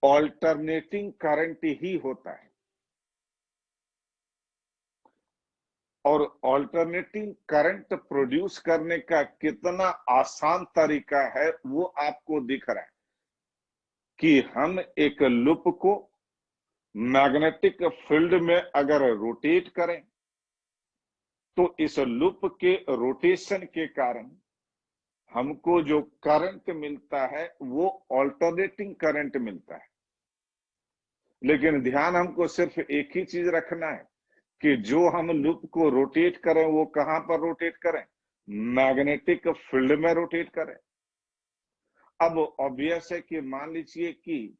Alternating current ही होता है। और ऑल्टरनेटिंग करंट प्रोड्यूस करने का कितना आसान तरीका है वो आपको दिख रहा है कि हम एक लूप को मैग्नेटिक फील्ड में अगर रोटेट करें तो इस लूप के रोटेशन के कारण हमको जो करंट मिलता है वो ऑल्टरनेटिंग करंट मिलता है। लेकिन ध्यान हमको सिर्फ एक ही चीज रखना है कि जो हम लूप को रोटेट करें वो कहां पर रोटेट करें, मैग्नेटिक फील्ड में रोटेट करें। अब ऑब्वियस है कि मान लीजिए कि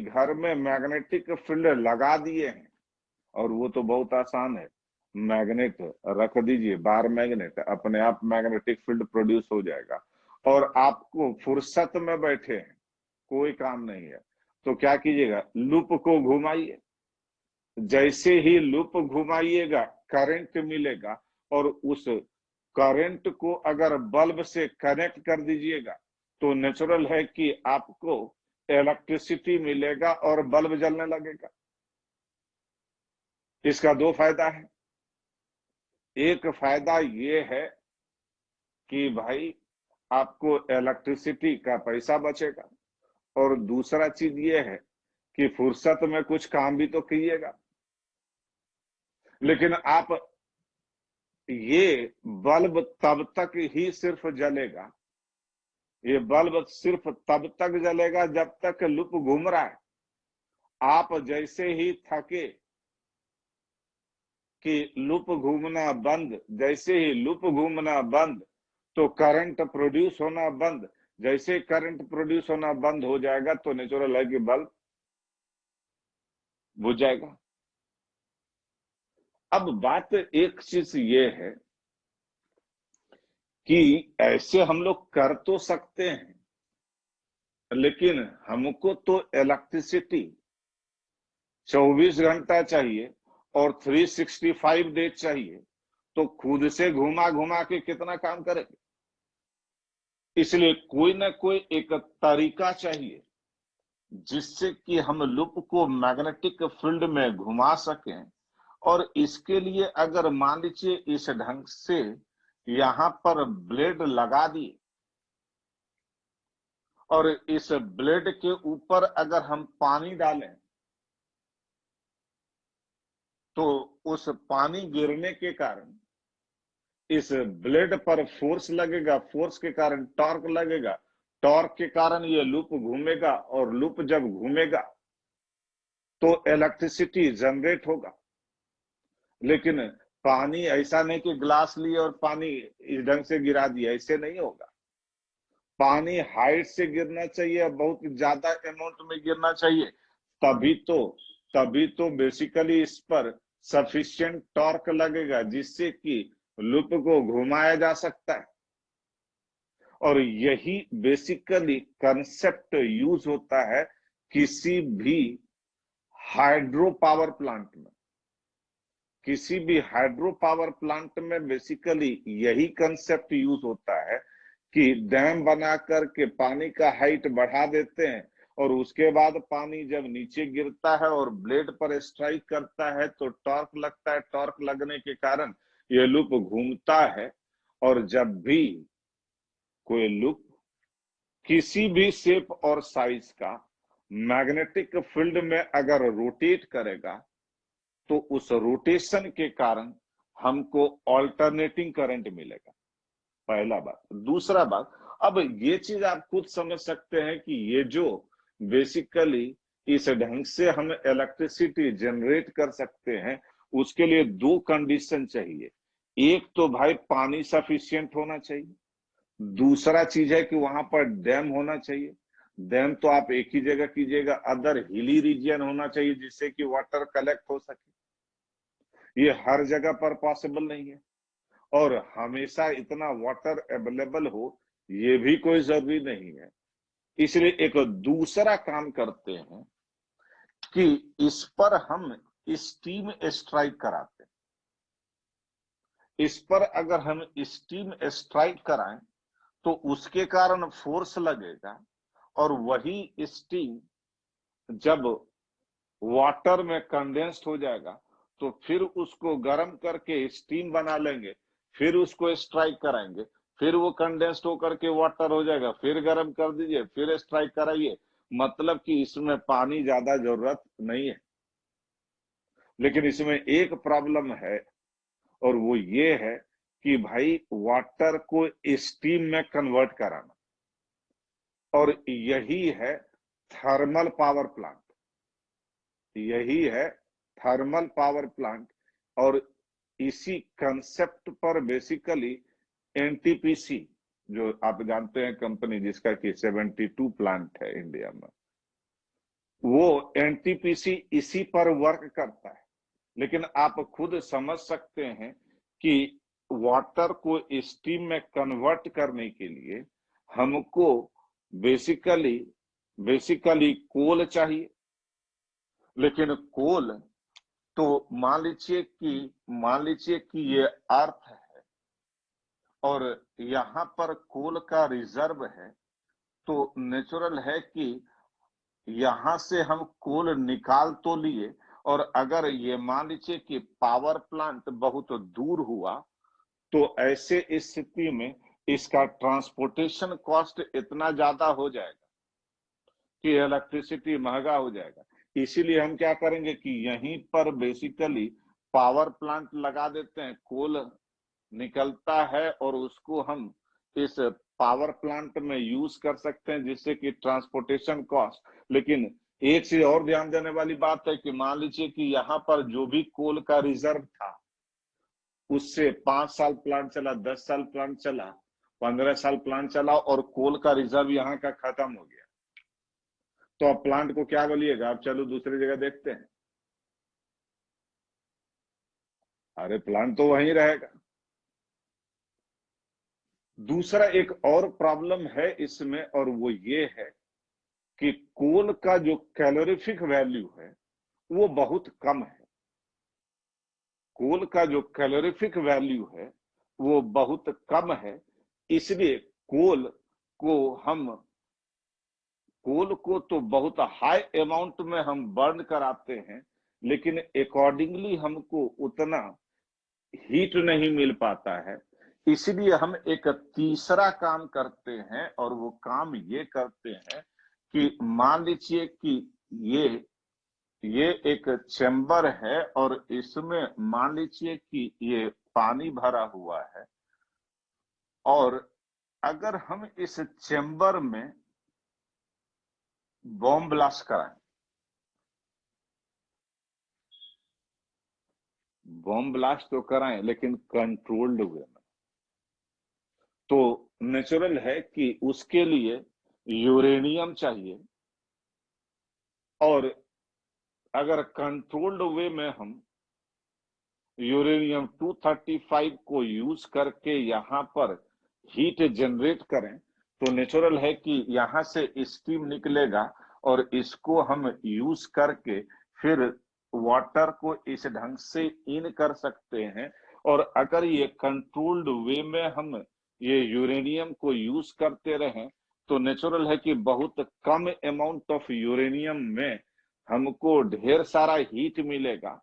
घर में मैग्नेटिक फील्ड लगा दिए हैं, और वो तो बहुत आसान है, मैग्नेट रख दीजिए, बाहर मैग्नेट, अपने आप मैग्नेटिक फील्ड प्रोड्यूस हो जाएगा। और आपको फुर्सत में बैठे हैं, कोई काम नहीं है, तो क्या कीजिएगा, लूप को घुमाइए। जैसे ही लूप घुमाइएगा करंट मिलेगा, और उस करंट को अगर बल्ब से कनेक्ट कर दीजिएगा तो नेचुरल है कि आपको इलेक्ट्रिसिटी मिलेगा और बल्ब जलने लगेगा। इसका दो फायदा है। एक फायदा ये है कि भाई आपको इलेक्ट्रिसिटी का पैसा बचेगा, और दूसरा चीज ये है कि फुर्सत में कुछ काम भी तो कीजिएगा। लेकिन आप ये बल्ब तब तक ही सिर्फ जलेगा, ये बल्ब सिर्फ तब तक जलेगा जब तक लूप घूम रहा है। आप जैसे ही थके कि लूप घूमना बंद, जैसे ही लूप घूमना बंद तो करंट प्रोड्यूस होना बंद, जैसे करंट प्रोड्यूस होना बंद हो जाएगा तो नेचुरल है कि बल्ब बुझ जाएगा। अब बात एक चीज ये है कि ऐसे हम लोग कर तो सकते हैं, लेकिन हमको तो इलेक्ट्रिसिटी 24 घंटा चाहिए और 365 डेज चाहिए, तो खुद से घुमा घुमा के कितना काम करेंगे। इसलिए कोई ना कोई एक तरीका चाहिए जिससे कि हम लूप को मैग्नेटिक फील्ड में घुमा सकें। और इसके लिए अगर मान लीजिए इस ढंग से यहां पर ब्लेड लगा दिए, और इस ब्लेड के ऊपर अगर हम पानी डालें तो उस पानी गिरने के कारण इस ब्लेड पर फोर्स लगेगा, फोर्स के कारण टॉर्क लगेगा, टॉर्क के कारण ये लूप घूमेगा, और लूप जब घूमेगा तो इलेक्ट्रिसिटी जनरेट होगा। लेकिन पानी ऐसा नहीं कि ग्लास लिए और पानी इस ढंग से गिरा दिया, ऐसे नहीं होगा। पानी हाइट से गिरना चाहिए, बहुत ज्यादा अमाउंट में गिरना चाहिए, तभी तो बेसिकली इस पर सफिशिएंट टॉर्क लगेगा जिससे कि लूप को घुमाया जा सकता है। और यही बेसिकली कंसेप्ट यूज होता है किसी भी हाइड्रो पावर प्लांट में। किसी भी हाइड्रो पावर प्लांट में बेसिकली यही कंसेप्ट यूज होता है कि डैम बना करके पानी का हाइट बढ़ा देते हैं, और उसके बाद पानी जब नीचे गिरता है और ब्लेड पर स्ट्राइक करता है तो टॉर्क लगता है, टॉर्क लगने के कारण यह लूप घूमता है। और जब भी कोई लूप किसी भी शेप और साइज का मैग्नेटिक फील्ड में अगर रोटेट करेगा तो उस रोटेशन के कारण हमको ऑल्टरनेटिंग करंट मिलेगा। पहला बात। दूसरा बात, अब ये चीज आप खुद समझ सकते हैं कि ये जो बेसिकली इस ढंग से हम इलेक्ट्रिसिटी जनरेट कर सकते हैं, उसके लिए दो कंडीशन चाहिए। एक तो भाई पानी सफिशिएंट होना चाहिए, दूसरा चीज है कि वहां पर डैम होना चाहिए। डैम तो आप एक ही जगह कीजिएगा, अदर हिली रीजन होना चाहिए जिससे कि वाटर कलेक्ट हो सके। ये हर जगह पर पॉसिबल नहीं है, और हमेशा इतना वाटर अवेलेबल हो ये भी कोई जरूरी नहीं है। इसलिए एक दूसरा काम करते हैं कि इस पर हम स्टीम स्ट्राइक कराते हैं। इस पर अगर हम स्टीम स्ट्राइक कराएं तो उसके कारण फोर्स लगेगा, और वही स्टीम जब वाटर में कंडेंस्ड हो जाएगा तो फिर उसको गर्म करके स्टीम बना लेंगे, फिर उसको स्ट्राइक कराएंगे, फिर वो कंडेंस्ड होकर के वाटर हो जाएगा, फिर गर्म कर दीजिए, फिर स्ट्राइक कराइए। मतलब कि इसमें पानी ज्यादा जरूरत नहीं है। लेकिन इसमें एक प्रॉब्लम है, और वो ये है कि भाई वाटर को स्टीम में कन्वर्ट कराना, और यही है थर्मल पावर प्लांट, यही है थर्मल पावर प्लांट। और इसी कंसेप्ट पर बेसिकली एनटीपीसी, जो आप जानते हैं कंपनी जिसका कि 72 प्लांट है इंडिया में, वो एनटीपीसी इसी पर वर्क करता है। लेकिन आप खुद समझ सकते हैं कि वाटर को स्टीम में कन्वर्ट करने के लिए हमको बेसिकली बेसिकली कोल चाहिए। लेकिन कोल तो मान लीजिए कि ये अर्थ है और यहाँ पर कोल का रिजर्व है, तो नेचुरल है कि यहां से हम कोल निकाल तो लिए, और अगर ये मान लीजिए कि पावर प्लांट बहुत दूर हुआ, तो ऐसे स्थिति में इसका ट्रांसपोर्टेशन कॉस्ट इतना ज्यादा हो जाएगा कि इलेक्ट्रिसिटी महंगा हो जाएगा। इसीलिए हम क्या करेंगे कि यहीं पर बेसिकली पावर प्लांट लगा देते हैं, कोल निकलता है और उसको हम इस पावर प्लांट में यूज कर सकते हैं, जिससे कि ट्रांसपोर्टेशन कॉस्ट। लेकिन एक चीज और ध्यान देने वाली बात है कि मान लीजिए कि यहाँ पर जो भी कोल का रिजर्व था, उससे 5 साल प्लांट चला, 10 साल प्लांट चला, 15 साल प्लांट चला, और कोल का रिजर्व यहाँ का खत्म हो गया, तो अब प्लांट को क्या बोलिएगा, अब चलो दूसरी जगह देखते हैं। अरे प्लांट तो वहीं रहेगा। दूसरा एक और प्रॉब्लम है इसमें, और वो ये है कि कोल का जो कैलोरीफिक वैल्यू है वो बहुत कम है। कोल का जो कैलोरीफिक वैल्यू है वो बहुत कम है। इसलिए कोल को तो बहुत हाई अमाउंट में हम बर्न कराते हैं, लेकिन अकॉर्डिंगली हमको उतना हीट नहीं मिल पाता है। इसलिए हम एक तीसरा काम करते हैं, और वो काम ये करते हैं कि मान लीजिए कि ये ये एक चेंबर है, और इसमें मान लीजिए कि ये पानी भरा हुआ है, और अगर हम इस चेंबर में बॉम्ब ब्लास्ट कराएं, बॉम्ब ब्लास्ट तो कराएं लेकिन कंट्रोल्ड वे में, तो नेचुरल है कि उसके लिए यूरेनियम चाहिए। और अगर कंट्रोल्ड वे में हम यूरेनियम 235 को यूज करके यहाँ पर हीट जनरेट करें, तो नेचुरल है कि यहाँ से स्टीम निकलेगा, और इसको हम यूज करके फिर वाटर को इस ढंग से इन कर सकते हैं। और अगर ये कंट्रोल्ड वे में हम ये यूरेनियम को यूज करते रहें, तो नेचुरल है कि बहुत कम अमाउंट ऑफ यूरेनियम में हमको ढेर सारा हीट मिलेगा।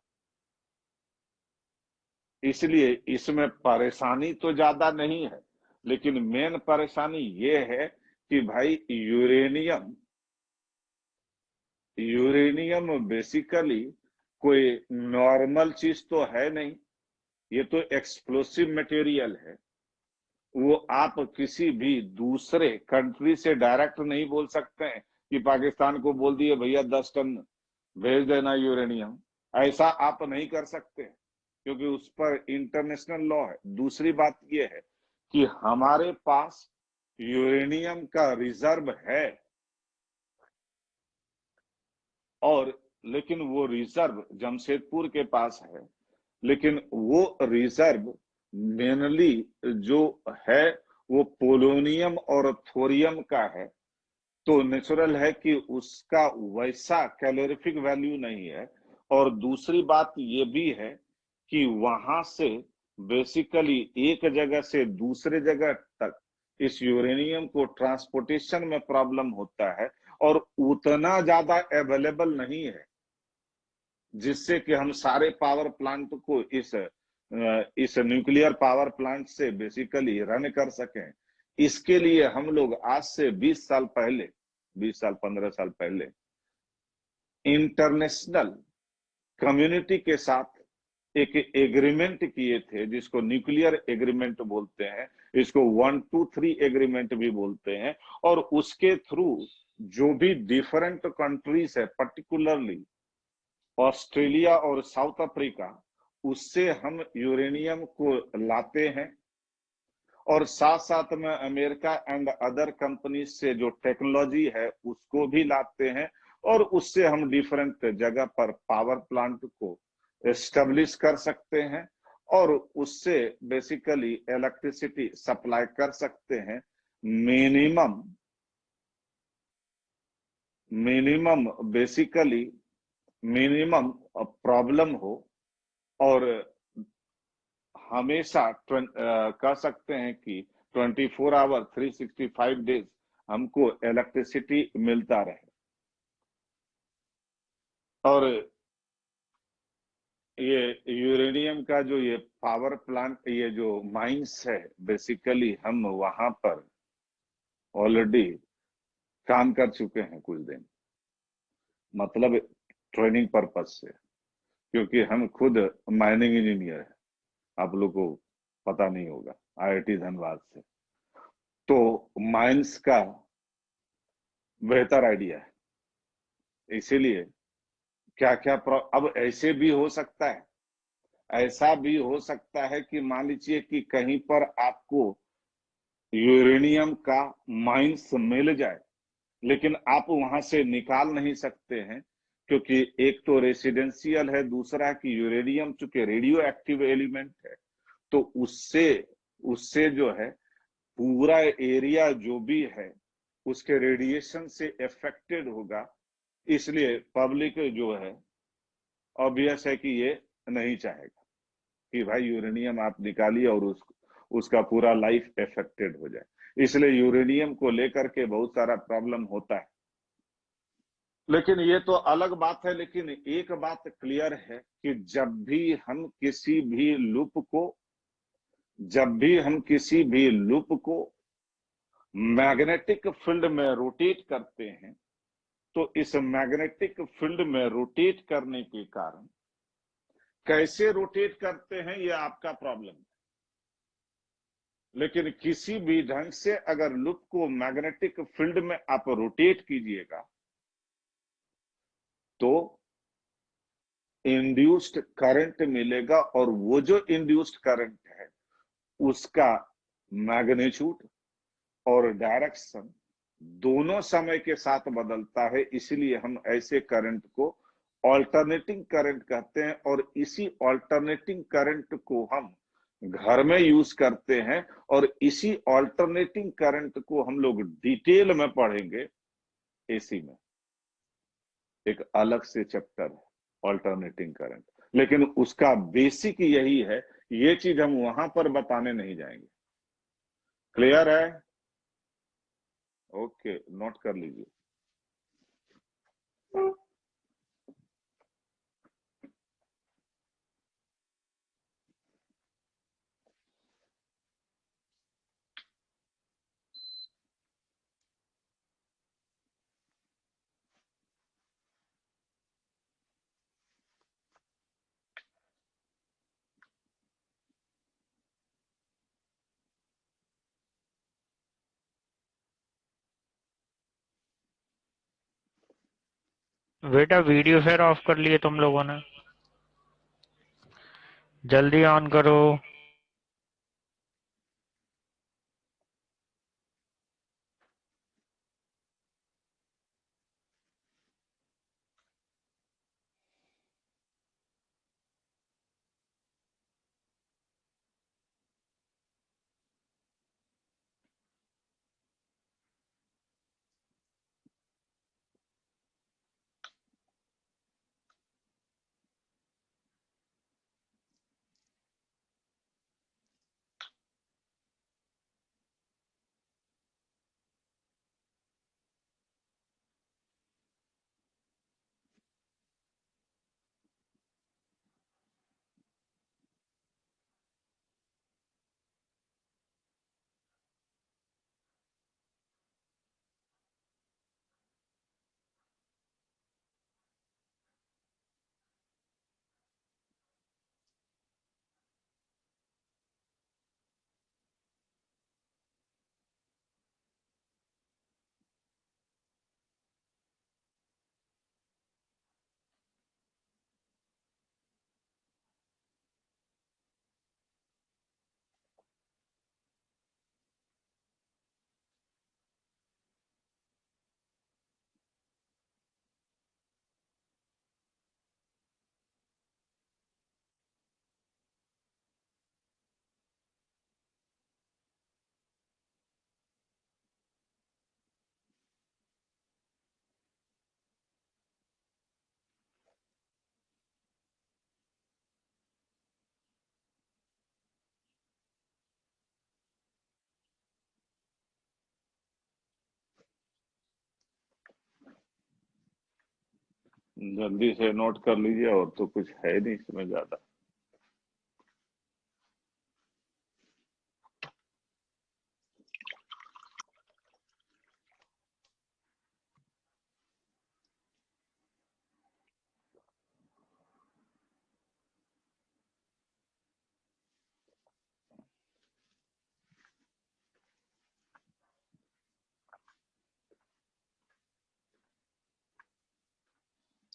इसलिए इसमें परेशानी तो ज्यादा नहीं है, लेकिन मेन परेशानी ये है कि भाई यूरेनियम बेसिकली कोई नॉर्मल चीज तो है नहीं, ये तो एक्सप्लोसिव मटेरियल है। वो आप किसी भी दूसरे कंट्री से डायरेक्ट नहीं बोल सकते हैं कि पाकिस्तान को बोल दिए भैया 10 टन भेज देना यूरेनियम, ऐसा आप नहीं कर सकते, क्योंकि उस पर इंटरनेशनल लॉ है। दूसरी बात यह है कि हमारे पास यूरेनियम का रिजर्व है, और लेकिन वो रिजर्व जमशेदपुर के पास है, लेकिन वो रिजर्व मेनली जो है वो पोलोनियम और थोरियम का है। तो नेचुरल है कि उसका वैसा कैलोरीफिक वैल्यू नहीं है। और दूसरी बात ये भी है कि वहां से बेसिकली एक जगह से दूसरे जगह तक इस यूरेनियम को ट्रांसपोर्टेशन में प्रॉब्लम होता है और उतना ज्यादा अवेलेबल नहीं है जिससे कि हम सारे पावर प्लांट को इस न्यूक्लियर पावर प्लांट से बेसिकली रन कर सकें। इसके लिए हम लोग आज से 20 साल पहले, 20 साल 15 साल पहले इंटरनेशनल कम्युनिटी के साथ एक एग्रीमेंट किए थे, जिसको न्यूक्लियर एग्रीमेंट बोलते हैं, इसको 123 एग्रीमेंट भी बोलते हैं। और उसके थ्रू जो भी डिफरेंट कंट्रीज है, पर्टिकुलरली ऑस्ट्रेलिया और साउथ अफ्रीका, उससे हम यूरेनियम को लाते हैं और साथ साथ में अमेरिका एंड अदर कंपनीज से जो टेक्नोलॉजी है उसको भी लाते हैं और उससे हम डिफरेंट जगह पर पावर प्लांट को एस्टेब्लिश कर सकते हैं और उससे बेसिकली इलेक्ट्रिसिटी सप्लाई कर सकते हैं। Minimum minimum basically minimum problem हो और हमेशा कह सकते हैं कि 24 आवर 365 डेज हमको इलेक्ट्रिसिटी मिलता रहे। और ये यूरेनियम का जो ये पावर प्लांट, ये जो माइंस है, बेसिकली हम वहां पर ऑलरेडी काम कर चुके हैं कुछ दिन, मतलब ट्रेनिंग पर्पज से, क्योंकि हम खुद माइनिंग इंजीनियर है, आप लोग को पता नहीं होगा, आईआईटी धनबाद से। तो माइंस का बेहतर आइडिया है। इसीलिए क्या क्या अब ऐसे भी हो सकता है, ऐसा भी हो सकता है कि मान लीजिए कि कहीं पर आपको यूरेनियम का माइंस मिल जाए, लेकिन आप वहां से निकाल नहीं सकते हैं, क्योंकि एक तो रेसिडेंशियल है, दूसरा है कि यूरेनियम चूंकि रेडियो एक्टिव एलिमेंट है, तो उससे उससे जो है पूरा एरिया जो भी है उसके रेडिएशन से अफेक्टेड होगा। इसलिए पब्लिक जो है ऑब्वियस है कि ये नहीं चाहेगा कि भाई यूरेनियम आप निकालिए और उसका पूरा लाइफ अफेक्टेड हो जाए। इसलिए यूरेनियम को लेकर के बहुत सारा प्रॉब्लम होता है। लेकिन ये तो अलग बात है। लेकिन एक बात क्लियर है कि जब भी हम किसी भी लूप को मैग्नेटिक फील्ड में रोटेट करते हैं, तो इस मैग्नेटिक फील्ड में रोटेट करने के कारण कैसे रोटेट करते हैं ये आपका प्रॉब्लम है। लेकिन किसी भी ढंग से अगर लूप को मैग्नेटिक फील्ड में आप रोटेट कीजिएगा तो इंड्यूस्ड करंट मिलेगा, और वो जो इंड्यूस्ड करंट है उसका मैग्नीट्यूड और डायरेक्शन दोनों समय के साथ बदलता है। इसलिए हम ऐसे करंट को ऑल्टरनेटिंग करंट कहते हैं, और इसी ऑल्टरनेटिंग करंट को हम घर में यूज करते हैं। और इसी ऑल्टरनेटिंग करंट को हम लोग डिटेल में पढ़ेंगे एसी में, एक अलग से चैप्टर है ऑल्टरनेटिंग करंट। लेकिन उसका बेसिक यही है, ये चीज हम वहां पर बताने नहीं जाएंगे। क्लियर है? ओके, नोट कर लीजिए। बेटा वीडियो फिर ऑफ कर लिए तुम लोगों ने, जल्दी ऑन करो। जल्दी से नोट कर लीजिए, और तो कुछ है नहीं इसमें ज्यादा।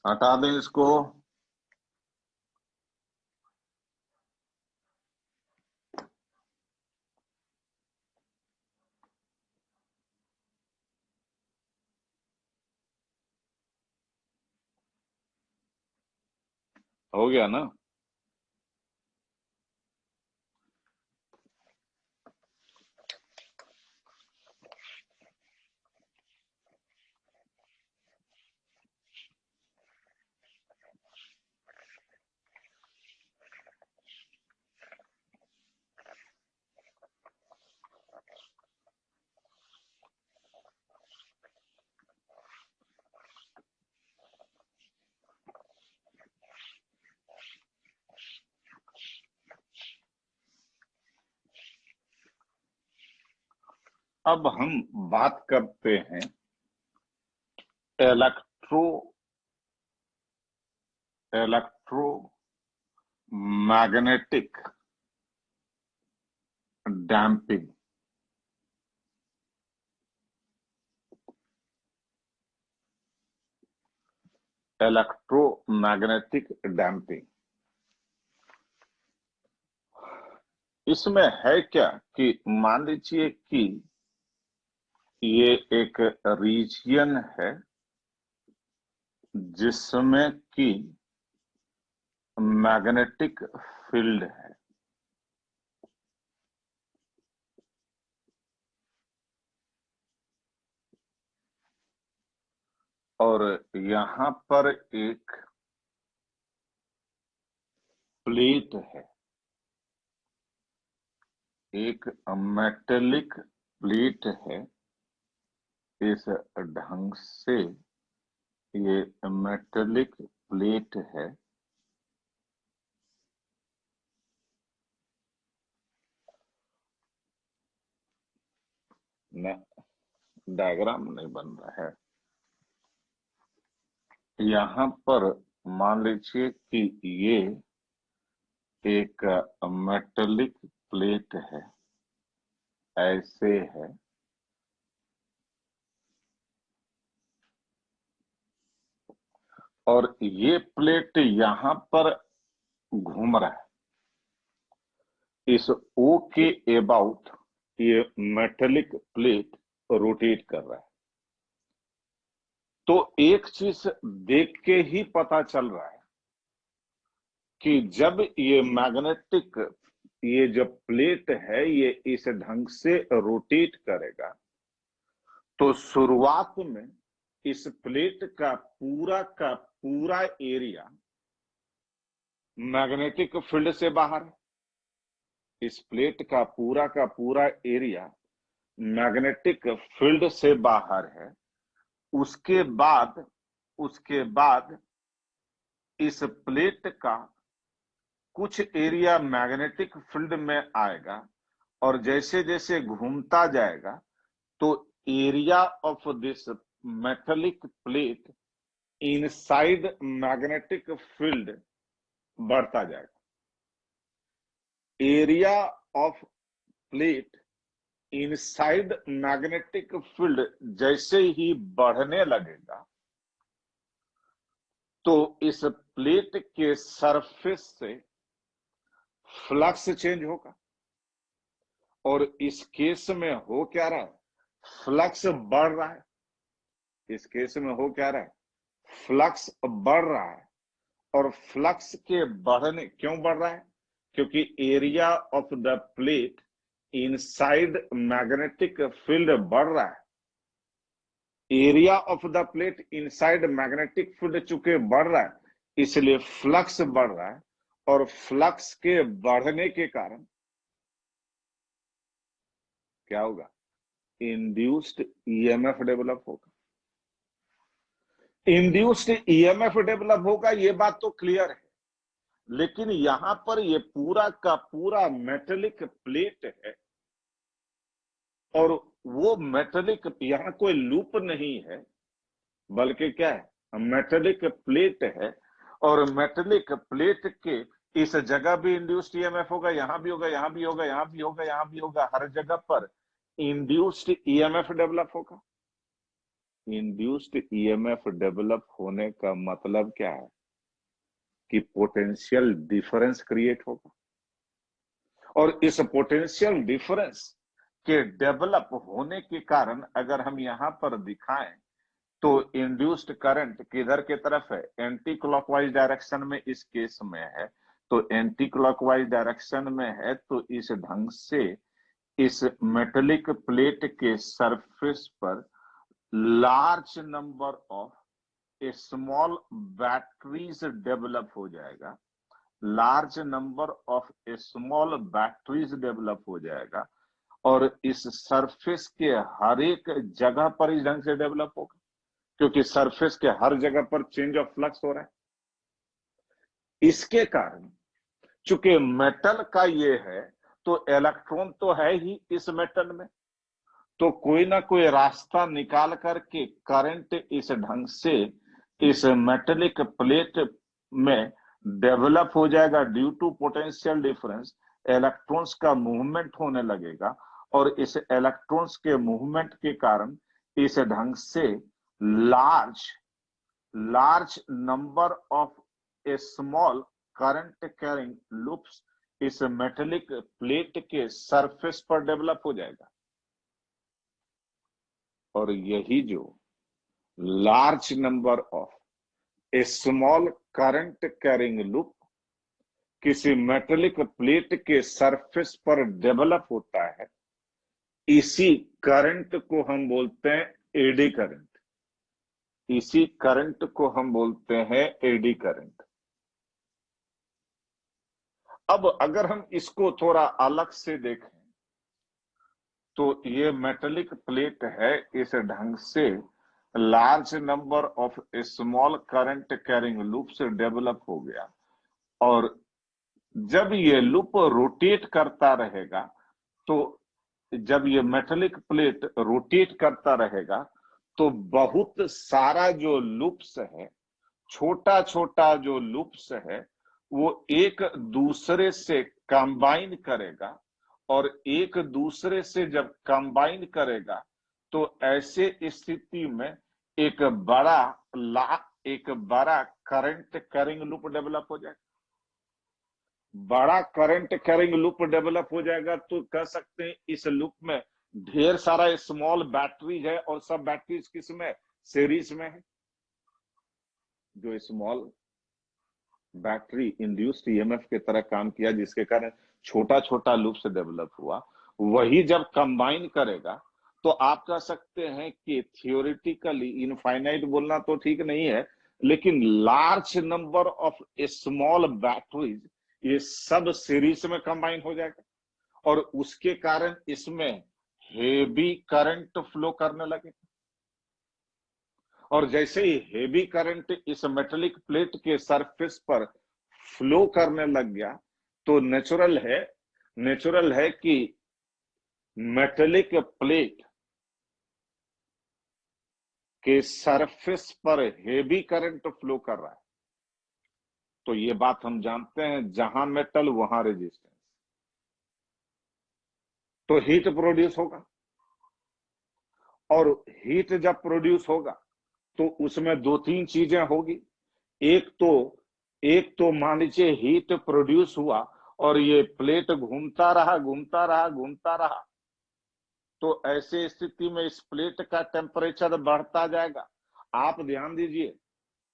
हटा दें इसको। हो गया ना? अब हम बात करते हैं electro magnetic damping. Electromagnetic damping, इसमें है क्या कि मान लीजिए कि ये एक रीजियन है जिसमें कि मैग्नेटिक फील्ड है, और यहां पर एक प्लेट है, एक मेटेलिक प्लेट है। इस ढंग से ये मेटेलिक प्लेट है। न, डायग्राम नहीं बन रहा है। यहां पर मान लीजिए कि ये एक मेटेलिक प्लेट है, ऐसे है, और ये प्लेट यहां पर घूम रहा है। इस ओ के अबाउट ये मेटेलिक प्लेट रोटेट कर रहा है। तो एक चीज देख के ही पता चल रहा है कि जब ये मैग्नेटिक, ये जो प्लेट है ये इस ढंग से रोटेट करेगा, तो शुरुआत में इस प्लेट का पूरा एरिया मैग्नेटिक फील्ड से बाहर है। इस प्लेट का पूरा एरिया मैग्नेटिक फील्ड से बाहर है। उसके बाद इस प्लेट का कुछ एरिया मैग्नेटिक फील्ड में आएगा, और जैसे जैसे घूमता जाएगा तो area of this metallic plate inside magnetic field बढ़ता जाएगा। Area of plate inside magnetic field जैसे ही बढ़ने लगेगा, तो इस प्लेट के सरफेस से फ्लक्स चेंज होगा। और इस केस में हो क्या रहा है? फ्लक्स बढ़ रहा है। इस केस में हो क्या रहा है? फ्लक्स बढ़ रहा है। और फ्लक्स के बढ़ने क्यों बढ़ रहा है? क्योंकि area of the plate inside magnetic field बढ़ रहा है। Area of the plate inside magnetic field चूंकि बढ़ रहा है, इसलिए फ्लक्स बढ़ रहा है। और फ्लक्स के बढ़ने के कारण क्या होगा? इंड्यूस्ड ईएमएफ डेवलप होगा। इंड्यूस्ड ईएमएफ डेवलप होगा, ये बात तो क्लियर है। लेकिन यहां पर ये पूरा का पूरा मेटेलिक प्लेट है, और वो मेटेलिक, यहां कोई लूप नहीं है, बल्कि क्या है, मेटेलिक प्लेट है। और मेटेलिक प्लेट के इस जगह भी इंड्यूस्ड ईएमएफ होगा, यहां भी होगा, यहां भी होगा, यहां भी होगा, यहां भी होगा, हर जगह पर इंड्यूस्ड ईएमएफ डेवलप होगा। इंड्यूस्ड ईएमएफ डेवलप होने का मतलब क्या है कि पोटेंशियल डिफरेंस क्रिएट होगा, और इस पोटेंशियल डिफरेंस के डेवलप होने के कारण अगर हम यहां पर दिखाएं तो इंड्यूस्ड करंट किधर की तरफ है, एंटी क्लॉकवाइज डायरेक्शन में इस केस में है। तो एंटी क्लॉकवाइज डायरेक्शन में है, तो इस ढंग से इस मेटेलिक प्लेट के सरफेस पर large number of small batteries develop हो जाएगा, large number of small batteries develop हो जाएगा, और इस सरफेस के हर एक जगह पर इस ढंग से डेवलप होगा, क्योंकि सरफेस के हर जगह पर चेंज ऑफ फ्लक्स हो रहा है। इसके कारण चूंकि मेटल का ये है, तो इलेक्ट्रॉन तो है ही इस मेटल में, तो कोई ना कोई रास्ता निकाल करके करंट इस ढंग से इस मेटेलिक प्लेट में डेवलप हो जाएगा। Due to potential difference electrons का मूवमेंट होने लगेगा, और इस इलेक्ट्रॉन्स के मूवमेंट के कारण इस ढंग से large number of A small current carrying loops इस मेटेलिक प्लेट के सरफेस पर डेवलप हो जाएगा। और यही जो large number of A small current carrying loop किसी मेटेलिक प्लेट के सरफेस पर डेवलप होता है, इसी करंट को हम बोलते हैं एडी करंट। इसी करंट को हम बोलते हैं एडी करंट। अब अगर हम इसको थोड़ा अलग से देखें तो ये मेटेलिक प्लेट है, इस ढंग से large number of small current carrying loop से डेवलप हो गया, और जब ये लूप रोटेट करता रहेगा, तो जब ये मेटेलिक प्लेट रोटेट करता रहेगा तो बहुत सारा जो लूप्स है, छोटा छोटा जो लूप्स है, वो एक दूसरे से कंबाइन करेगा, और एक दूसरे से जब कंबाइन करेगा तो ऐसे स्थिति में एक बड़ा करंट कैरिंग लूप डेवलप हो जाएगा। बड़ा करंट कैरिंग लूप डेवलप हो जाएगा, तो कह सकते हैं इस लूप में ढेर सारा स्मॉल बैटरीज है, और सब बैटरीज किस में, सीरीज में है। जो स्मॉल बैटरी इंड्यूस्ड ईएमएफ के तरह काम किया, जिसके कारण छोटा छोटा लूप से डेवलप हुआ, वही जब कंबाइन करेगा तो आप कह सकते हैं कि थियोरिटिकली इनफाइनाइट बोलना तो ठीक नहीं है, लेकिन large number of small batteries ये सब सीरीज में कंबाइन हो जाएगा, और उसके कारण इसमें हेवी करंट फ्लो करने लगे। और जैसे ही हेवी करंट इस मेटेलिक प्लेट के सरफेस पर फ्लो करने लग गया, तो नेचुरल है कि मेटेलिक प्लेट के सरफेस पर हेवी करंट फ्लो कर रहा है। तो ये बात हम जानते हैं, जहां मेटल वहां रेजिस्टेंस, तो हीट प्रोड्यूस होगा, और हीट जब प्रोड्यूस होगा तो उसमें दो तीन चीजें होगी। एक तो मान लीजिए हीट प्रोड्यूस हुआ और ये प्लेट घूमता रहा, तो ऐसे स्थिति में इस प्लेट का टेम्परेचर बढ़ता जाएगा। आप ध्यान दीजिए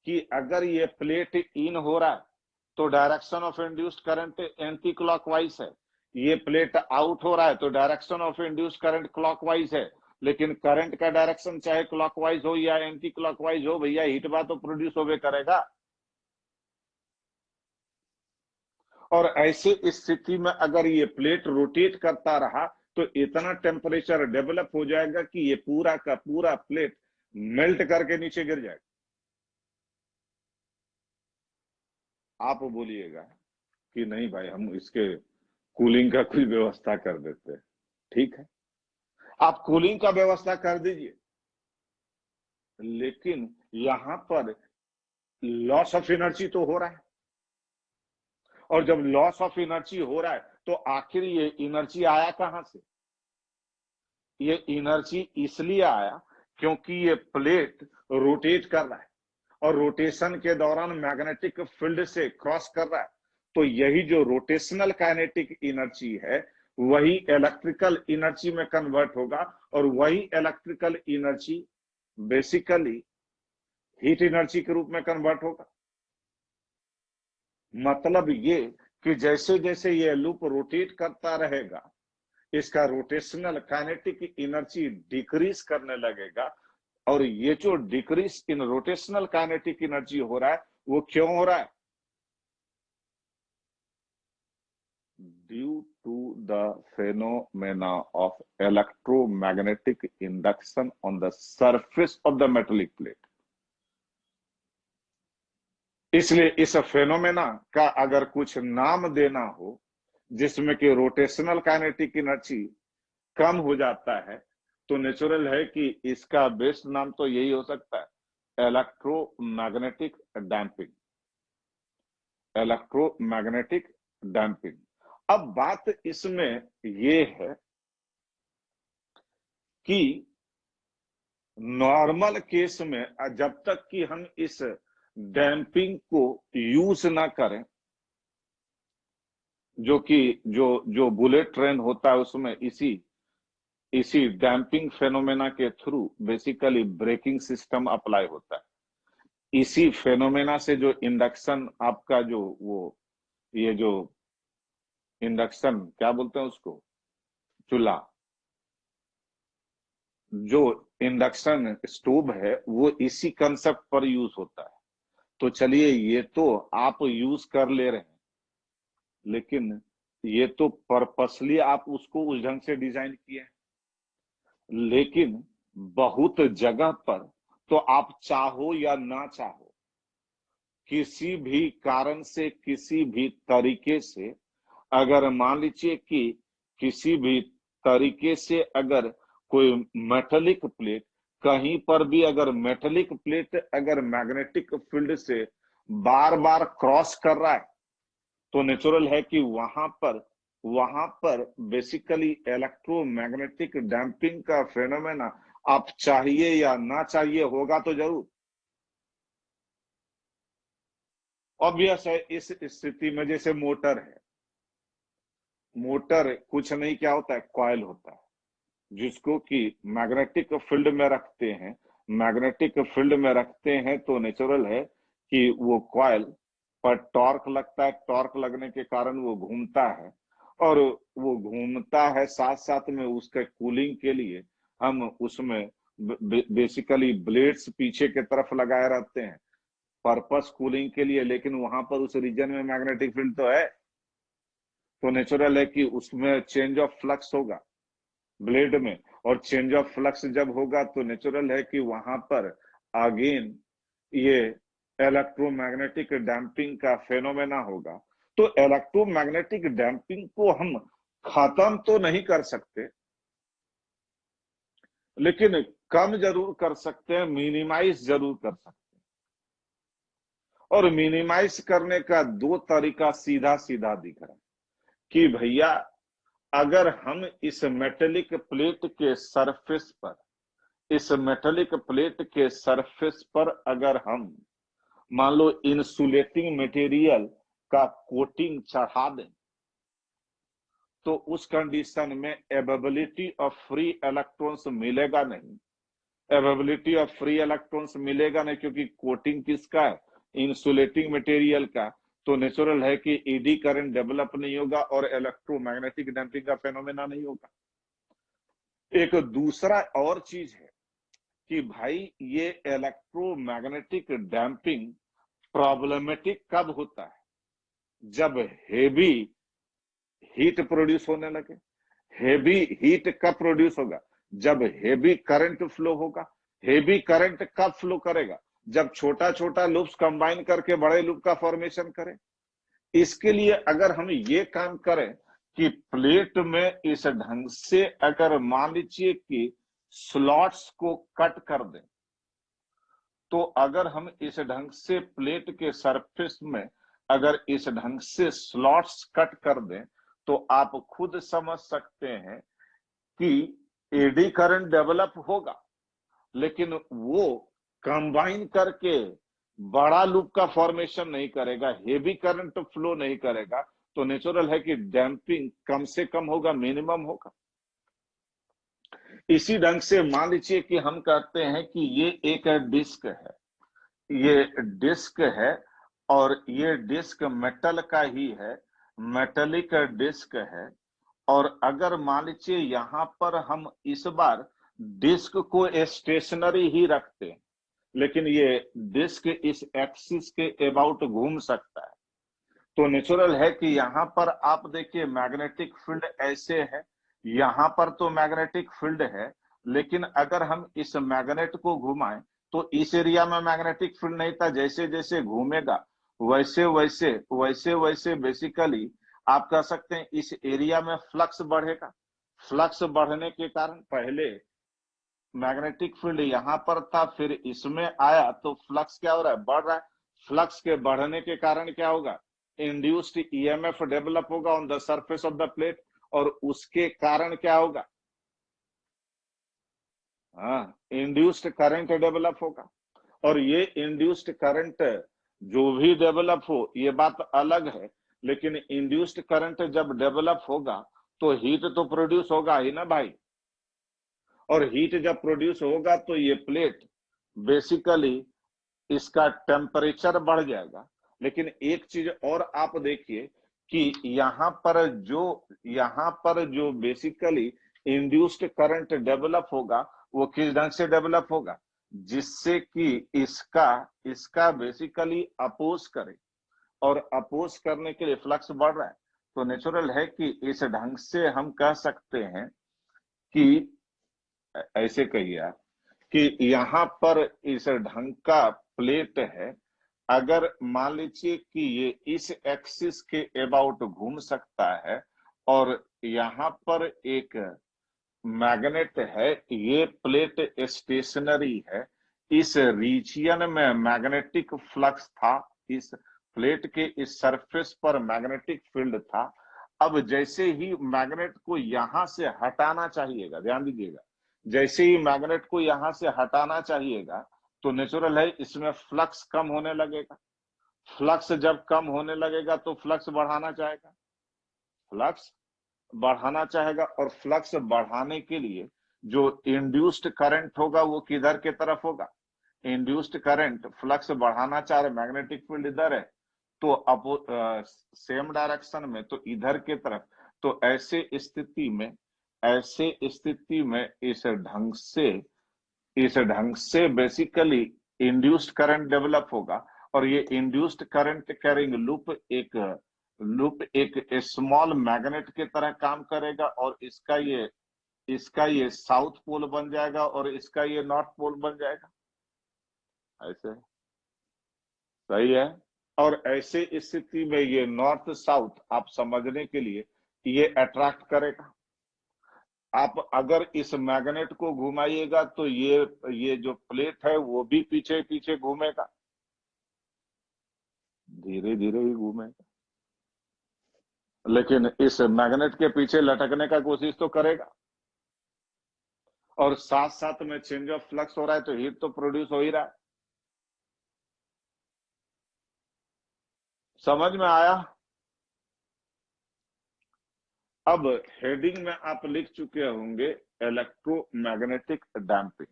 कि अगर ये प्लेट इन हो रहा है तो direction of induced current anti clockwise है, ये प्लेट आउट हो रहा है तो direction of induced current clockwise है। लेकिन करंट का डायरेक्शन चाहे क्लॉकवाइज हो या एंटी क्लॉकवाइज हो, भैया हीट बात तो प्रोड्यूस होवे करेगा। और ऐसे स्थिति में अगर ये प्लेट रोटेट करता रहा तो इतना टेम्परेचर डेवलप हो जाएगा कि ये पूरा का पूरा प्लेट मेल्ट करके नीचे गिर जाएगा। आप बोलिएगा कि नहीं भाई हम इसके कूलिंग का कोई व्यवस्था कर देते हैं, ठीक है, आप कूलिंग का व्यवस्था कर दीजिए, लेकिन यहां पर लॉस ऑफ एनर्जी तो हो रहा है, और जब लॉस ऑफ एनर्जी हो रहा है तो आखिर ये एनर्जी आया कहां से? ये एनर्जी इसलिए आया क्योंकि ये प्लेट रोटेट कर रहा है, और रोटेशन के दौरान मैग्नेटिक फील्ड से क्रॉस कर रहा है, तो यही जो रोटेशनल काइनेटिक एनर्जी है वही इलेक्ट्रिकल एनर्जी में कन्वर्ट होगा, और वही electrical energy basically heat energy के रूप में कन्वर्ट होगा। मतलब ये कि जैसे जैसे ये लूप रोटेट करता रहेगा, इसका रोटेशनल काइनेटिक एनर्जी डिक्रीज करने लगेगा, और ये जो decrease in rotational kinetic energy हो रहा है वो क्यों हो रहा है? Due to the phenomena of electromagnetic induction on the surface of the metallic plate. इसलिए इस फेनोमेना का अगर कुछ नाम देना हो जिसमें कि रोटेशनल काइनेटिक एनर्जी कम हो जाता है, तो नेचुरल है कि इसका बेस्ट नाम तो यही हो सकता है, इलेक्ट्रोमैग्नेटिक डैम्पिंग। Electromagnetic damping. अब बात इसमें ये है कि नॉर्मल केस में जब तक कि हम इस डैम्पिंग को यूज ना करें, जो कि जो बुलेट ट्रेन होता है उसमें इसी डैम्पिंग फेनोमेना के through basically braking system apply होता है। इसी फेनोमेना से जो इंडक्शन आपका जो वो ये जो इंडक्शन क्या बोलते हैं उसको, चूल्हा, जो इंडक्शन स्टोव है वो इसी कंसेप्ट पर यूज होता है। तो चलिए ये तो आप यूज कर ले रहे हैं, लेकिन ये तो पर्पसली आप उसको उस ढंग से डिजाइन किए हैं, लेकिन बहुत जगह पर तो आप चाहो या ना चाहो, किसी भी कारण से किसी भी तरीके से, अगर मान लीजिए कि किसी भी तरीके से अगर कोई मेटेलिक प्लेट कहीं पर भी अगर मेटेलिक प्लेट अगर मैग्नेटिक फील्ड से बार बार क्रॉस कर रहा है, तो नेचुरल है कि वहां पर बेसिकली इलेक्ट्रोमैग्नेटिक डैम्पिंग का फेनोमेना आप चाहिए या ना चाहिए होगा तो जरूर। ऑब्वियस है इस स्थिति में, जैसे मोटर है, मोटर कुछ नहीं, क्या होता है, कॉइल होता है, जिसको कि मैग्नेटिक फील्ड में रखते हैं। मैग्नेटिक फील्ड में रखते हैं तो नेचुरल है कि वो कॉइल पर टॉर्क लगता है, टॉर्क लगने के कारण वो घूमता है, और वो घूमता है, साथ साथ में उसके कूलिंग के लिए हम उसमें बेसिकली ब्लेड्स पीछे के तरफ लगाए रहते हैं, पर्पस कूलिंग के लिए। लेकिन वहां पर उस रीजन में मैग्नेटिक फील्ड तो है, तो नेचुरल है कि उसमें चेंज ऑफ फ्लक्स होगा ब्लेड में, और चेंज ऑफ फ्लक्स जब होगा तो नेचुरल है कि वहां पर अगेन ये इलेक्ट्रोमैग्नेटिक डैम्पिंग का फेनोमेना होगा। तो इलेक्ट्रोमैग्नेटिक डैम्पिंग को हम खत्म तो नहीं कर सकते, लेकिन कम जरूर कर सकते हैं, मिनिमाइज जरूर कर सकते हैं। और मिनिमाइज करने का दो तरीका सीधा सीधा दिख रहा है कि भैया अगर हम इस मेटेलिक प्लेट के सरफेस पर, इस मेटेलिक प्लेट के सरफेस पर अगर हम मान लो इंसुलेटिंग मटेरियल का कोटिंग चढ़ा दें, तो उस कंडीशन में एवेबिलिटी ऑफ फ्री इलेक्ट्रॉन्स मिलेगा नहीं। एवेबिलिटी ऑफ फ्री इलेक्ट्रॉन्स मिलेगा नहीं क्योंकि कोटिंग किसका है, इंसुलेटिंग मटेरियल का। तो नेचुरल है कि ईडी करंट डेवलप नहीं होगा और इलेक्ट्रोमैग्नेटिक डैम्पिंग का फेनोमेना नहीं होगा। एक दूसरा और चीज है कि भाई ये इलेक्ट्रोमैग्नेटिक डैम्पिंग प्रॉब्लमेटिक कब होता है, जब हेवी हीट प्रोड्यूस होने लगे। हेवी हीट कब प्रोड्यूस होगा, जब हेवी करंट फ्लो होगा। हेवी करंट कब फ्लो करेगा, जब छोटा छोटा लूप्स कंबाइन करके बड़े लूप का फॉर्मेशन करें। इसके लिए अगर हम ये काम करें कि प्लेट में इस ढंग से अगर मान लीजिए कि स्लॉट्स को कट कर दें, तो अगर हम इस ढंग से प्लेट के सरफेस में अगर इस ढंग से स्लॉट्स कट कर दें, तो आप खुद समझ सकते हैं कि एडी करंट डेवलप होगा, लेकिन वो कंबाइन करके बड़ा लूप का फॉर्मेशन नहीं करेगा, हेवी करंट फ्लो नहीं करेगा। तो नेचुरल है कि डैम्पिंग कम से कम होगा, मिनिमम होगा। इसी ढंग से मान लीजिए कि हम कहते हैं कि ये एक डिस्क है, ये डिस्क है और ये डिस्क मेटल का ही है, मेटेलिक डिस्क है। और अगर मान लीजिए यहां पर हम इस बार डिस्क को स्टेशनरी ही रखते हैं, लेकिन ये डिस्क इस एक्सिस के अबाउट घूम सकता है, तो नेचुरल है कि यहां पर आप देखिए मैग्नेटिक फील्ड ऐसे है, यहां पर तो मैग्नेटिक फील्ड है, लेकिन अगर हम इस मैग्नेट को घुमाएं तो इस एरिया में मैग्नेटिक फील्ड नहीं था। जैसे जैसे घूमेगा वैसे वैसे वैसे वैसे बेसिकली आप कह सकते हैं इस एरिया में फ्लक्स बढ़ेगा। फ्लक्स बढ़ने के कारण पहले मैग्नेटिक फील्ड यहां पर था, फिर इसमें आया तो फ्लक्स क्या हो रहा है, बढ़ रहा है। फ्लक्स के बढ़ने के कारण क्या होगा, इंड्यूस्ड ईएमएफ डेवलप होगा on the surface of the plate, और उसके कारण क्या होगा, हाँ, इंड्यूस्ड करंट डेवलप होगा। और ये इंड्यूस्ड करंट जो भी डेवलप हो ये बात अलग है, लेकिन इंड्यूस्ड करंट जब डेवलप होगा तो हीट तो प्रोड्यूस होगा ही ना भाई। और हीट जब प्रोड्यूस होगा तो ये प्लेट बेसिकली इसका टेम्परेचर बढ़ जाएगा। लेकिन एक चीज और आप देखिए कि यहाँ पर जो बेसिकली इंड्यूस्ड करंट डेवलप होगा वो किस ढंग से डेवलप होगा, जिससे कि इसका इसका बेसिकली अपोज करे, और अपोज करने के लिए फ्लक्स बढ़ रहा है। तो नेचुरल है कि इस ढंग से हम कह सकते हैं कि ऐसे कहिए आप कि यहाँ पर इस ढंग का प्लेट है, अगर मान लीजिए कि ये इस एक्सिस के अबाउट घूम सकता है और यहाँ पर एक मैग्नेट है, ये प्लेट स्टेशनरी है, इस रीजियन में मैग्नेटिक फ्लक्स था, इस प्लेट के इस सरफेस पर मैग्नेटिक फील्ड था। अब जैसे ही मैग्नेट को यहां से हटाना चाहिएगा, ध्यान दीजिएगा, जैसे ही मैग्नेट को यहां से हटाना चाहिएगा तो नेचुरल है इसमें फ्लक्स कम होने लगेगा। फ्लक्स जब कम होने लगेगा तो फ्लक्स बढ़ाना चाहेगा, फ्लक्स बढ़ाना चाहेगा, और फ्लक्स बढ़ाने के लिए जो इंड्यूस्ड करंट होगा वो किधर के तरफ होगा, इंड्यूस्ड करंट फ्लक्स बढ़ाना चाह रहे, मैग्नेटिक फील्ड इधर है तो अब सेम डायरेक्शन में तो इधर के तरफ। तो ऐसे स्थिति में इस ढंग से बेसिकली इंड्यूस्ड करंट डेवलप होगा, और ये इंड्यूस्ड करंट कैरिंग लूप एक स्मॉल मैग्नेट के तरह काम करेगा, और इसका ये साउथ पोल बन जाएगा और इसका ये नॉर्थ पोल बन जाएगा। ऐसे सही है। और ऐसे स्थिति में ये नॉर्थ साउथ आप समझने के लिए ये अट्रैक्ट करेगा। आप अगर इस मैग्नेट को घुमाइएगा तो ये जो प्लेट है वो भी पीछे पीछे घूमेगा, धीरे धीरे ही घूमेगा, लेकिन इस मैग्नेट के पीछे लटकने का कोशिश तो करेगा। और साथ साथ में चेंज ऑफ फ्लक्स हो रहा है तो हीट तो प्रोड्यूस हो ही रहा है। समझ में आया। अब हेडिंग में आप लिख चुके होंगे इलेक्ट्रोमैग्नेटिक डैम्पिंग,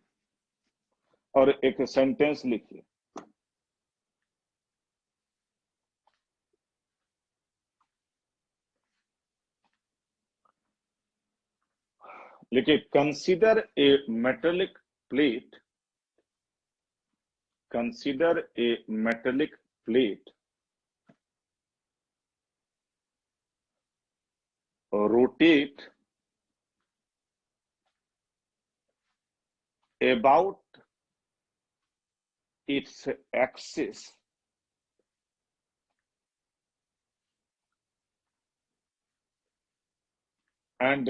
और एक सेंटेंस लिखिए, लिखिए consider a metallic plate, consider a metallic plate rotate about its axis and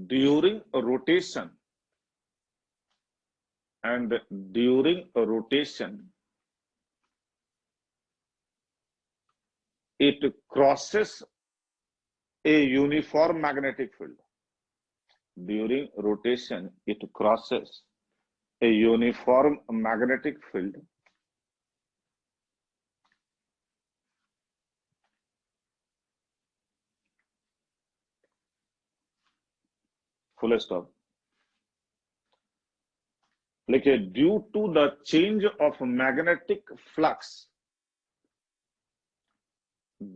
during rotation it crosses a uniform magnetic field. During rotation it crosses a uniform magnetic field full stop. Like due to the change of magnetic flux,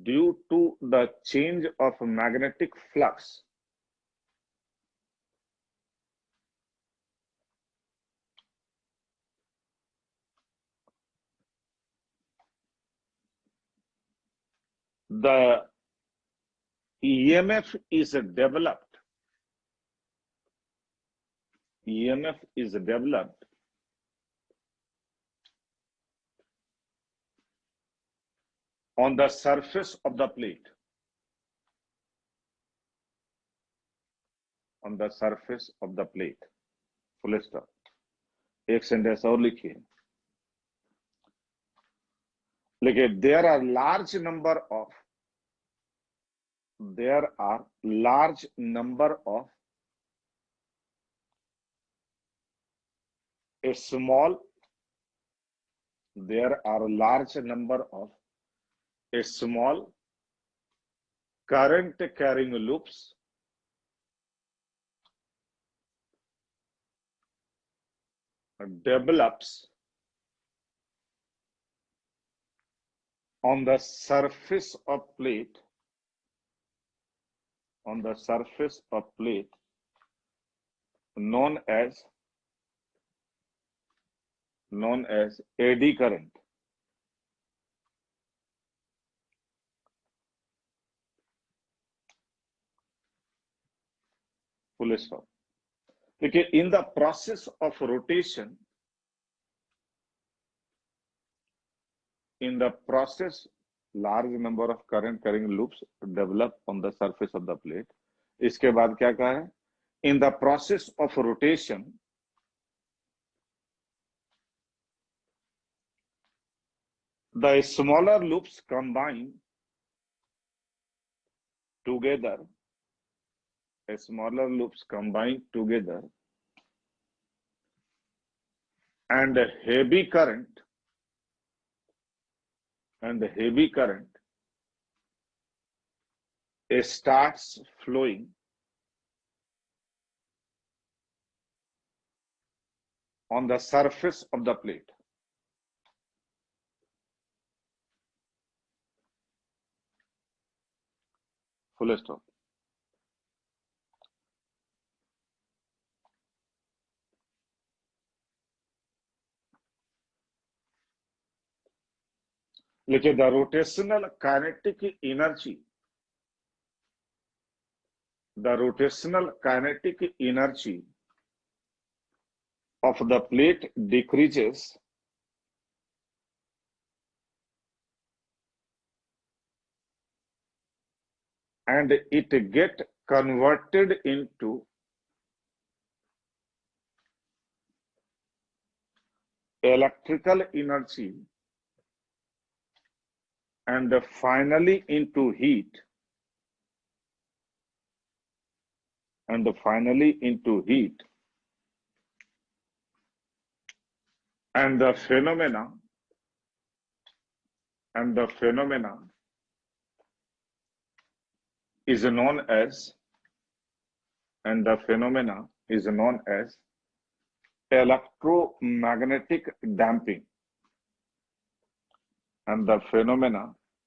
due to the change of magnetic flux, the EMF is developed. EMF is developed on the surface of the plate. On the surface of the plate. Full stop. एक sentence और लिखिए. लेकिन there are large number of a small current carrying loops develops on the surface of plate known as eddy current. Full stop. Okay, in the process of rotation, large number of current carrying loops develop on the surface of the plate. इसके बाद क्या कहा है? In the process of rotation, the smaller loops combine together. And heavy current starts flowing on the surface of the plate. Full stop. लेकिन the rotational kinetic energy of the plate decreases and it get converted into electrical energy and finally into heat. And the phenomena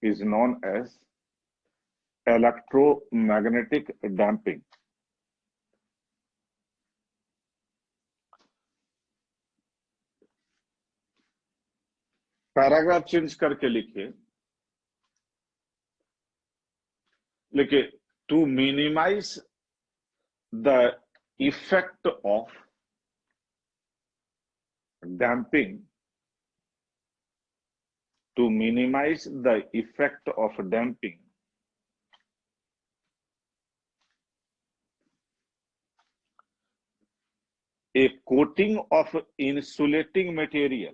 is known as electromagnetic damping. Paragraph change करके लिखिए. To minimize the effect of damping to minimize the effect of damping, a coating of insulating material,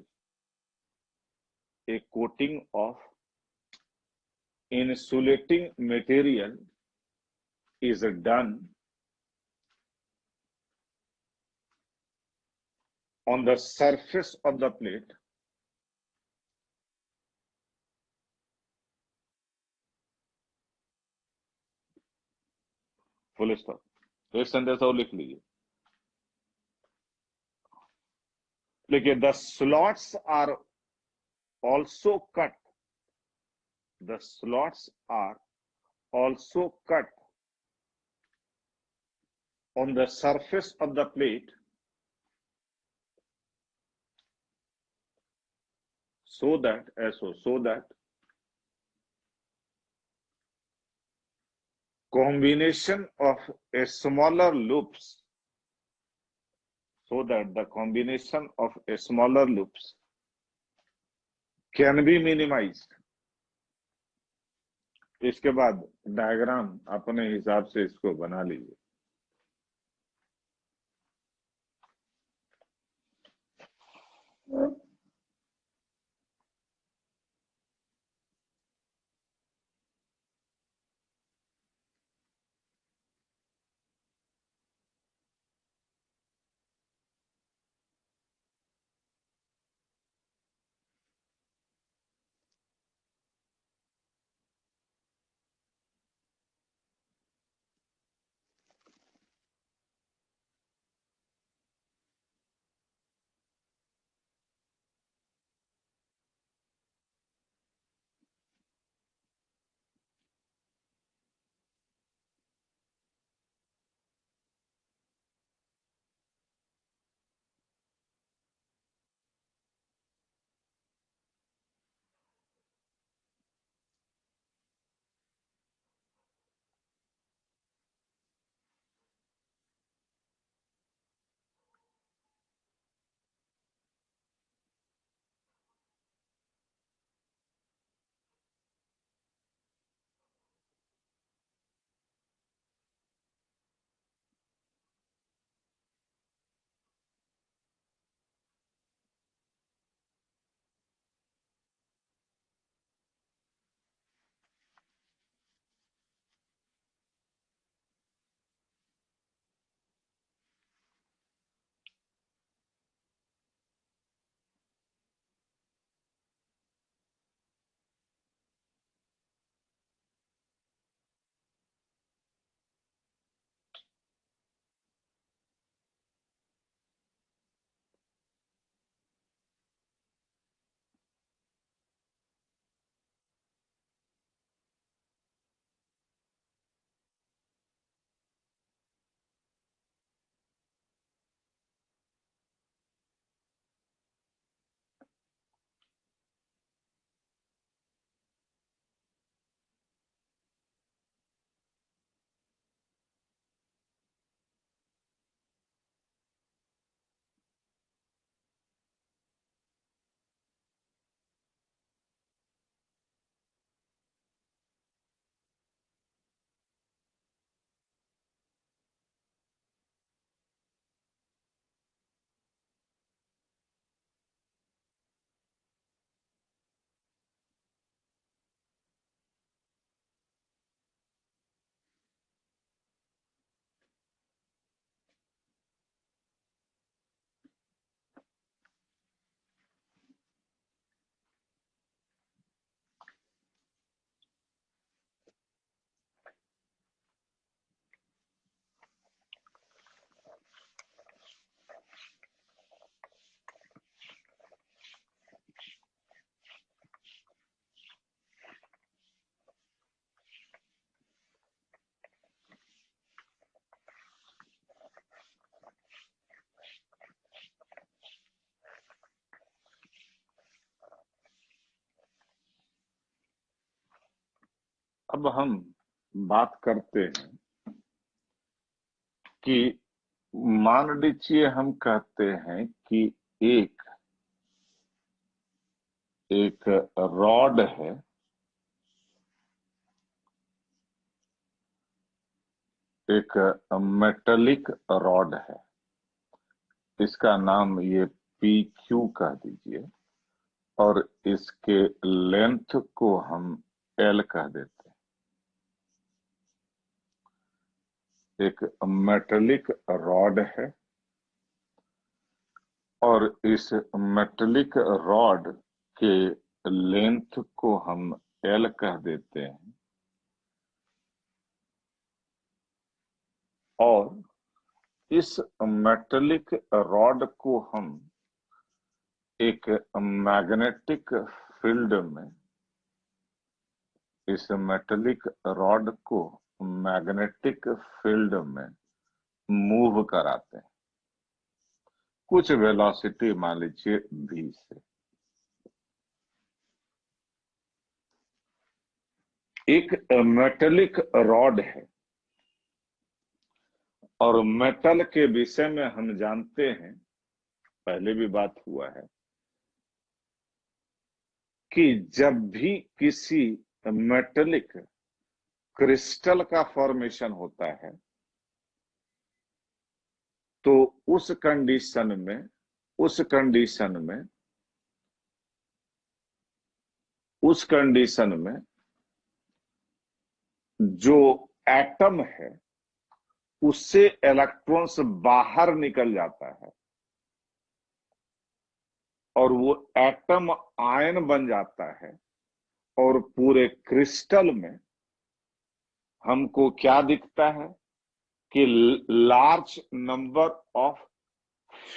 a coating of insulating material is done on the surface of the plate full stop. एक sentence और लिख लीजिए, देखिए the slots are also cut, the slots are also cut on the surface of the plate so that combination of a smaller loops, so that the combination of a smaller loops can be minimized। इसके बाद diagram अपने हिसाब से इसको बना लीजिए। अब हम बात करते हैं कि मान लीजिए हम कहते हैं कि एक एक रॉड है, एक मेटेलिक रॉड है, इसका नाम ये PQ कह दीजिए, और इसके लेंथ को हम L कह देते हैं। एक मेटेलिक रॉड है और इस मेटेलिक रॉड के लेंथ को हम L कह देते हैं, और इस मेटेलिक रॉड को हम एक मैग्नेटिक फील्ड में, इस मेटेलिक रॉड को मैग्नेटिक फील्ड में मूव कराते हैं, कुछ वेलोसिटी मान लीजिए v से। एक मेटेलिक रॉड है, और मेटल के विषय में हम जानते हैं, पहले भी बात हुआ है, कि जब भी किसी मेटेलिक क्रिस्टल का फॉर्मेशन होता है तो उस कंडीशन में जो एटम है उससे इलेक्ट्रॉन्स बाहर निकल जाता है, और वो एटम आयन बन जाता है, और पूरे क्रिस्टल में हमको क्या दिखता है कि large number of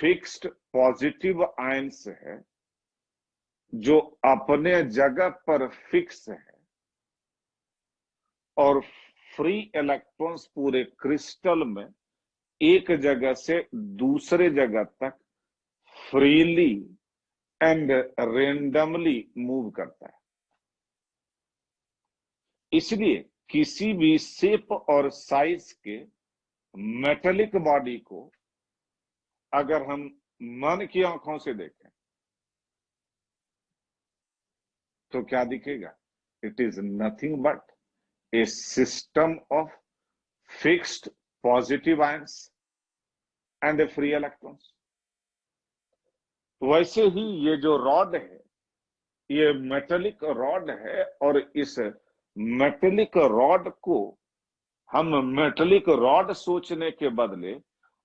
fixed positive ions है जो अपने जगह पर फिक्स है, और फ्री इलेक्ट्रॉन्स पूरे क्रिस्टल में एक जगह से दूसरे जगह तक फ्रीली एंड रेंडमली मूव करता है। इसलिए किसी भी शेप और साइज के मेटेलिक बॉडी को अगर हम मन की आंखों से देखें तो क्या दिखेगा? It is nothing but A system of fixed positive ions and free electrons. वैसे ही ये जो रॉड है, ये मेटेलिक रॉड है, और इस मेटेलिक रॉड को हम मेटेलिक रॉड सोचने के बदले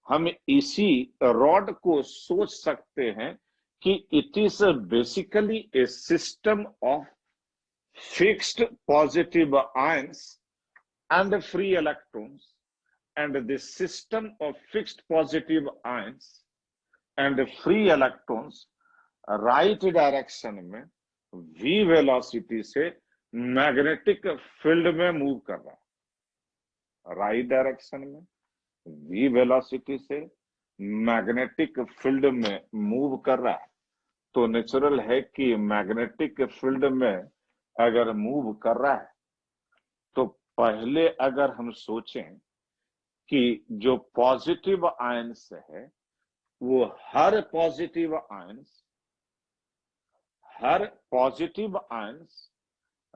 हम इसी रॉड को सोच सकते हैं कि it is basically A system of fixed positive ions and free electrons, and this system of fixed positive ions and free electrons right direction में v वेलोसिटी से मैग्नेटिक फील्ड में मूव कर रहा है। राइट डायरेक्शन में v velocity से magnetic field में move कर रहा है, तो नेचुरल है कि मैग्नेटिक फील्ड में अगर मूव कर रहा है तो पहले अगर हम सोचें कि जो पॉजिटिव आयंस है वो हर पॉजिटिव आयंस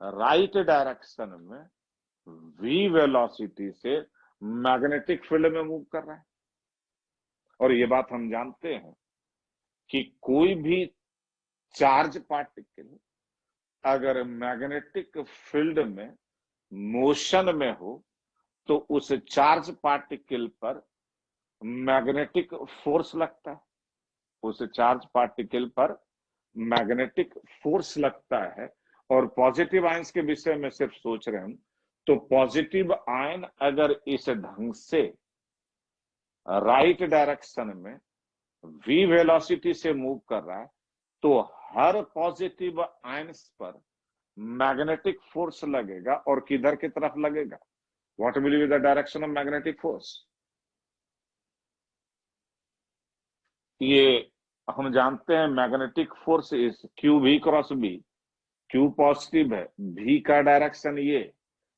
राइट डायरेक्शन में v वेलोसिटी से मैग्नेटिक फील्ड में मूव कर रहा है। और ये बात हम जानते हैं कि कोई भी चार्ज पार्टिकल अगर मैग्नेटिक फील्ड में मोशन में हो तो उस चार्ज पार्टिकल पर मैग्नेटिक फोर्स लगता है, उस चार्ज पार्टिकल पर मैग्नेटिक फोर्स लगता है। और पॉजिटिव आयंस के विषय में सिर्फ सोच रहे हम, तो पॉजिटिव आयन अगर इस ढंग से राइट डायरेक्शन में v वेलोसिटी से मूव कर रहा है तो हर पॉजिटिव आयंस पर मैग्नेटिक फोर्स लगेगा, और किधर की तरफ लगेगा? What will be the direction of magnetic force? ये हम जानते हैं magnetic force is q v cross B. Q positive है, v का डायरेक्शन ये,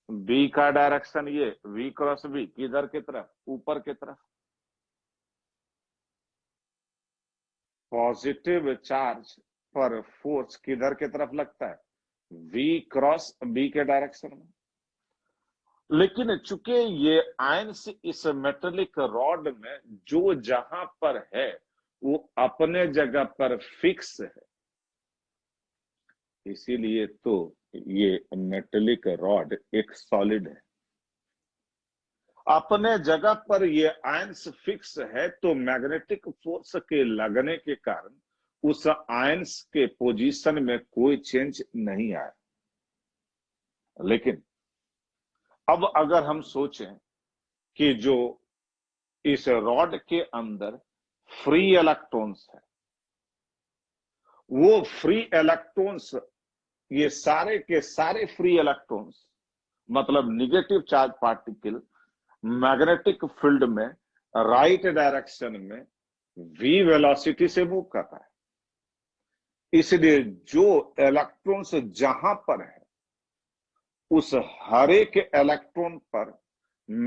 b का डायरेक्शन ये, v क्रॉस बी किधर की तरफ? ऊपर की तरफ। पॉजिटिव चार्ज पर फोर्स किधर की तरफ लगता है, V क्रॉस B के डायरेक्शन में। लेकिन चूंकि ये आयंस इस मेटेलिक रॉड में जो जहां पर है वो अपने जगह पर फिक्स है, इसीलिए तो ये मेटेलिक रॉड एक सॉलिड है। अपने जगह पर ये आयंस फिक्स है, तो मैग्नेटिक फोर्स के लगने के कारण उस आयंस के पोजीशन में कोई चेंज नहीं आया। लेकिन अब अगर हम सोचें कि जो इस रॉड के अंदर फ्री इलेक्ट्रॉन्स है, वो फ्री इलेक्ट्रॉन्स, ये सारे के सारे फ्री इलेक्ट्रॉन्स मतलब negative charge particle magnetic field में राइट डायरेक्शन में v वेलोसिटी से मूव कर रहा है। इसलिए जो इलेक्ट्रॉन्स जहां पर है उस हर एक इलेक्ट्रॉन पर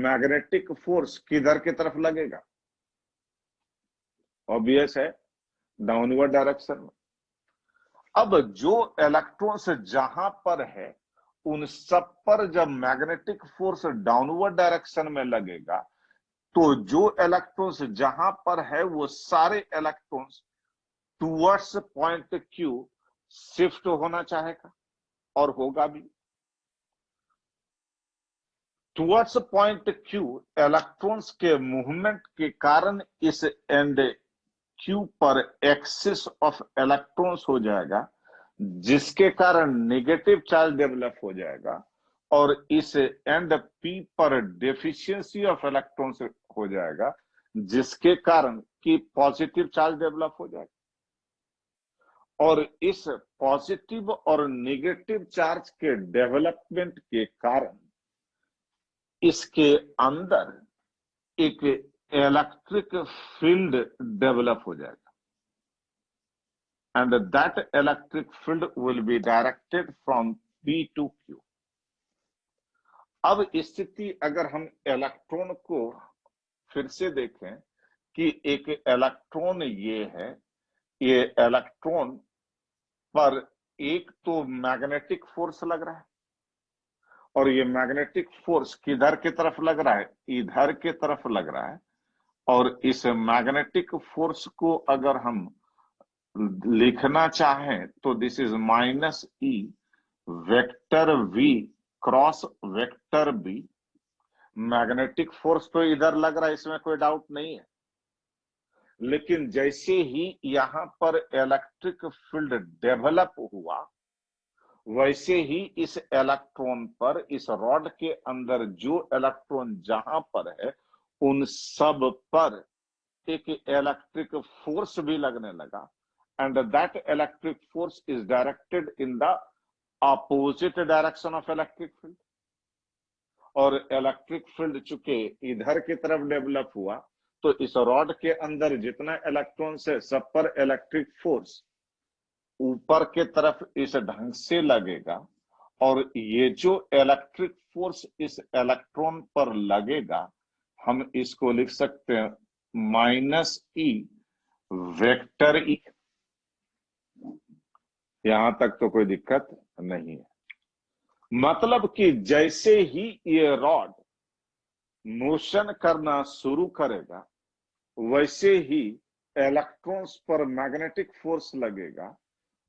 मैग्नेटिक फोर्स किधर की तरफ लगेगा, ऑब्वियस है, डाउनवर्ड डायरेक्शन में। अब जो इलेक्ट्रॉन्स जहां पर है उन सब पर जब मैग्नेटिक फोर्स डाउनवर्ड डायरेक्शन में लगेगा, तो जो इलेक्ट्रॉन्स जहां पर है वो सारे electrons towards point Q shift होना चाहेगा और होगा भी। टुवर्ड्स पॉइंट Q इलेक्ट्रॉन्स के मूवमेंट के कारण इस एंड Q पर एक्सिस ऑफ इलेक्ट्रॉन्स हो जाएगा, जिसके कारण नेगेटिव चार्ज डेवलप हो जाएगा, और इस एंड P पर डेफिशिएंसी ऑफ इलेक्ट्रॉन्स हो जाएगा, जिसके कारण कि पॉजिटिव चार्ज डेवलप हो जाएगा। और इस पॉजिटिव और नेगेटिव चार्ज के डेवलपमेंट के कारण इसके अंदर एक इलेक्ट्रिक फील्ड डेवलप हो जाएगा, and that electric field will be directed from P to Q। अब स्थिति अगर हम इलेक्ट्रॉन को फिर से देखें कि एक इलेक्ट्रॉन ये है, ये इलेक्ट्रॉन पर एक तो मैग्नेटिक फोर्स लग रहा है, और ये मैग्नेटिक फोर्स किधर की तरफ लग रहा है, इधर की तरफ लग रहा है। और इस मैग्नेटिक फोर्स को अगर हम लिखना चाहें तो this is -E vector V cross vector B। Magnetic force तो इधर लग रहा है, इसमें कोई डाउट नहीं है, लेकिन जैसे ही यहां पर इलेक्ट्रिक फील्ड डेवलप हुआ, वैसे ही इस इलेक्ट्रॉन पर, इस रॉड के अंदर जो इलेक्ट्रॉन जहां पर है उन सब पर एक इलेक्ट्रिक फोर्स भी लगने लगा, and that electric force is directed in the opposite direction of electric field। और इलेक्ट्रिक फील्ड चूंकि इधर की तरफ डेवलप हुआ, तो इस रॉड के अंदर जितना इलेक्ट्रॉन्स है सब पर इलेक्ट्रिक फोर्स ऊपर के तरफ इस ढंग से लगेगा, और ये जो इलेक्ट्रिक फोर्स इस इलेक्ट्रॉन पर लगेगा, हम इसको लिख सकते हैं -E वेक्टर E। यहां तक तो कोई दिक्कत नहीं है। मतलब कि जैसे ही ये रॉड मोशन करना शुरू करेगा, वैसे ही इलेक्ट्रॉन्स पर मैग्नेटिक फोर्स लगेगा,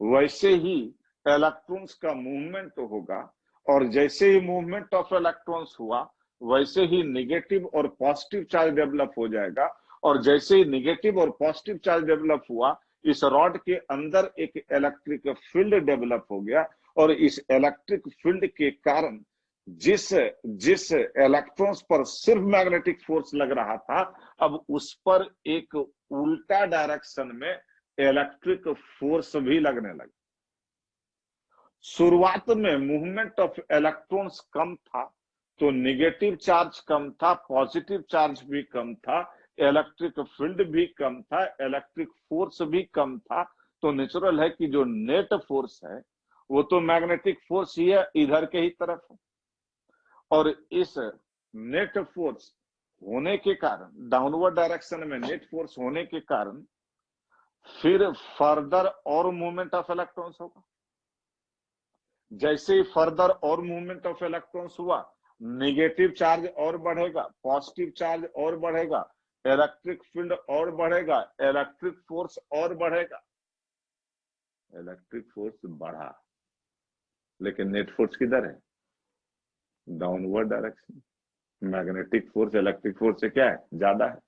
वैसे ही इलेक्ट्रॉन्स का मूवमेंट होगा, और जैसे ही मूवमेंट ऑफ इलेक्ट्रॉन्स हुआ वैसे ही नेगेटिव और पॉजिटिव चार्ज डेवलप हो जाएगा, और जैसे ही नेगेटिव और पॉजिटिव चार्ज डेवलप हुआ, इस रॉड के अंदर एक इलेक्ट्रिक फील्ड डेवलप हो गया, और इस इलेक्ट्रिक फील्ड के कारण जिस जिस इलेक्ट्रॉन्स पर सिर्फ मैग्नेटिक फोर्स लग रहा था, अब उस पर एक उल्टा डायरेक्शन में इलेक्ट्रिक फोर्स भी लगने लगा। शुरुआत में मूवमेंट ऑफ इलेक्ट्रॉन्स कम था, तो नेगेटिव चार्ज कम था, पॉजिटिव चार्ज भी कम था, इलेक्ट्रिक फील्ड भी कम था, इलेक्ट्रिक फोर्स भी कम था, तो नेचुरल है कि जो नेट फोर्स है वो तो मैग्नेटिक फोर्स ही है, इधर के ही तरफ है। और इस नेट फोर्स होने के कारण, डाउनवर्ड डायरेक्शन में नेट फोर्स होने के कारण फिर फर्दर और मूवमेंट ऑफ इलेक्ट्रॉन्स होगा। जैसे ही फर्दर और मूवमेंट ऑफ इलेक्ट्रॉन्स हुआ, नेगेटिव चार्ज और बढ़ेगा, पॉजिटिव चार्ज और बढ़ेगा, इलेक्ट्रिक फील्ड और बढ़ेगा, इलेक्ट्रिक फोर्स और बढ़ेगा। इलेक्ट्रिक फोर्स बढ़ा, लेकिन नेट फोर्स किधर है? Downward direction. Magnetic force electric force से क्या है? ज्यादा है,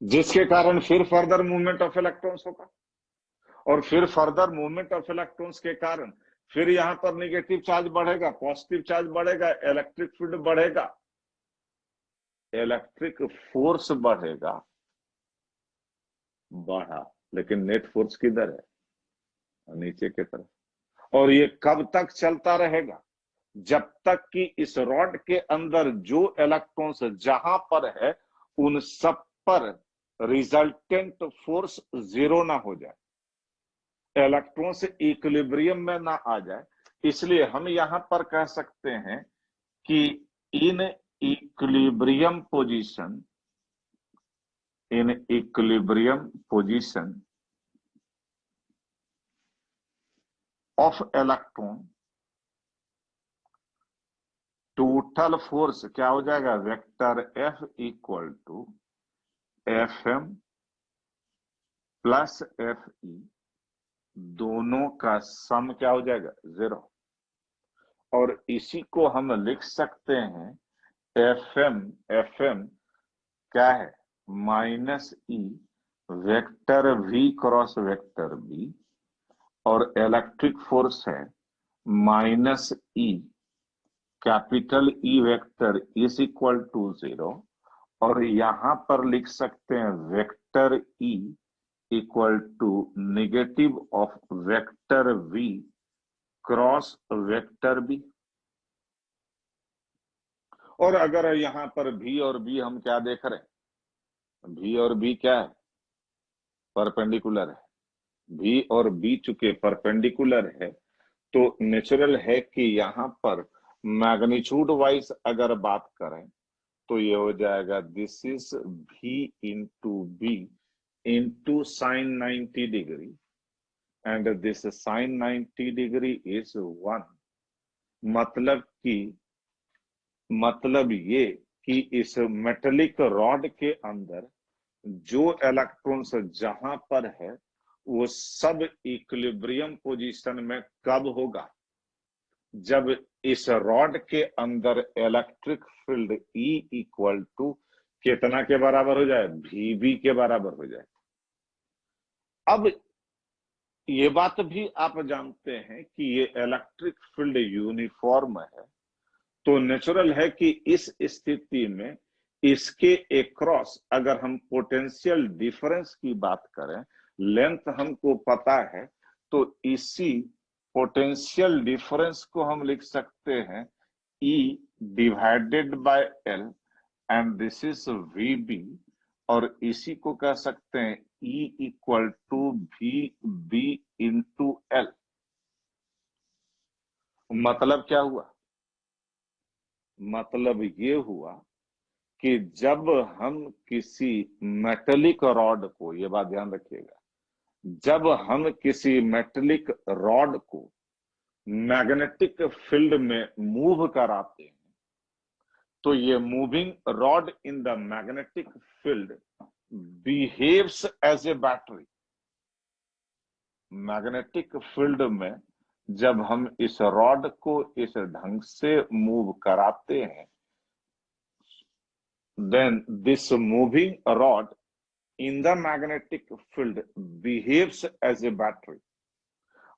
जिसके कारण फिर फर्दर मूवमेंट ऑफ इलेक्ट्रॉन्स होगा। और फिर फर्दर मूवमेंट ऑफ इलेक्ट्रॉन्स के कारण फिर यहां पर नेगेटिव चार्ज बढ़ेगा, पॉजिटिव चार्ज बढ़ेगा, इलेक्ट्रिक फील्ड बढ़ेगा, इलेक्ट्रिक फोर्स बढ़ेगा, बढ़ा, लेकिन नेट फोर्स किधर है? नीचे की तरफ। और ये कब तक चलता रहेगा? जब तक कि इस रॉड के अंदर जो इलेक्ट्रॉन्स जहां पर है उन सब पर रिजल्टेंट फोर्स जीरो ना हो जाए, इलेक्ट्रॉन्स इक्विलिब्रियम में ना आ जाए। इसलिए हम यहां पर कह सकते हैं कि in equilibrium position, in equilibrium position of electron, total force क्या हो जाएगा? Vector F equal to FM plus FE, दोनों का सम क्या हो जाएगा? 0। और इसी को हम लिख सकते हैं FM क्या है? Minus E vector V cross vector B, और इलेक्ट्रिक फोर्स है minus E capital E vector is equal to 0। और यहां पर लिख सकते हैं vector E equal to negative of vector V cross vector B। और अगर यहां पर V और B हम क्या देख रहे हैं? V और B क्या है? परपेंडिकुलर है। V और B चूंकि परपेंडिकुलर है तो नेचुरल है कि यहां पर मैग्नीट्यूड वाइज अगर बात करें तो ये हो जाएगा this is V into B into sine 90 degree and this sine 90 degree is 1। मतलब ये कि इस मेटेलिक रॉड के अंदर जो इलेक्ट्रॉन्स जहां पर है वो सब इक्विलिब्रियम पोजीशन में कब होगा? जब इस रॉड के अंदर electric field E equal to कितना के बराबर हो जाए? VB के बराबर हो जाए। अब ये बात भी आप जानते हैं कि ये इलेक्ट्रिक फील्ड यूनिफॉर्म है, तो नेचुरल है कि इस स्थिति में इसके अक्रॉस अगर हम पोटेंशियल डिफरेंस की बात करें, लेंथ हमको पता है, तो इसी पोटेंशियल डिफरेंस को हम लिख सकते हैं E divided by L and this is VB, और इसी को कह सकते हैं E equal to VB into L। मतलब क्या हुआ? मतलब ये हुआ कि जब हम किसी मेटेलिक रॉड को, ये बात ध्यान रखिएगा, जब हम किसी मेटेलिक रॉड को मैग्नेटिक फील्ड में मूव कराते हैं तो ये moving rod in the magnetic field behaves as a battery. Magnetic field में जब हम इस रॉड को इस ढंग से मूव कराते हैं, then this moving rod in the magnetic field behaves as a battery,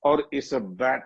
और इस बैटरी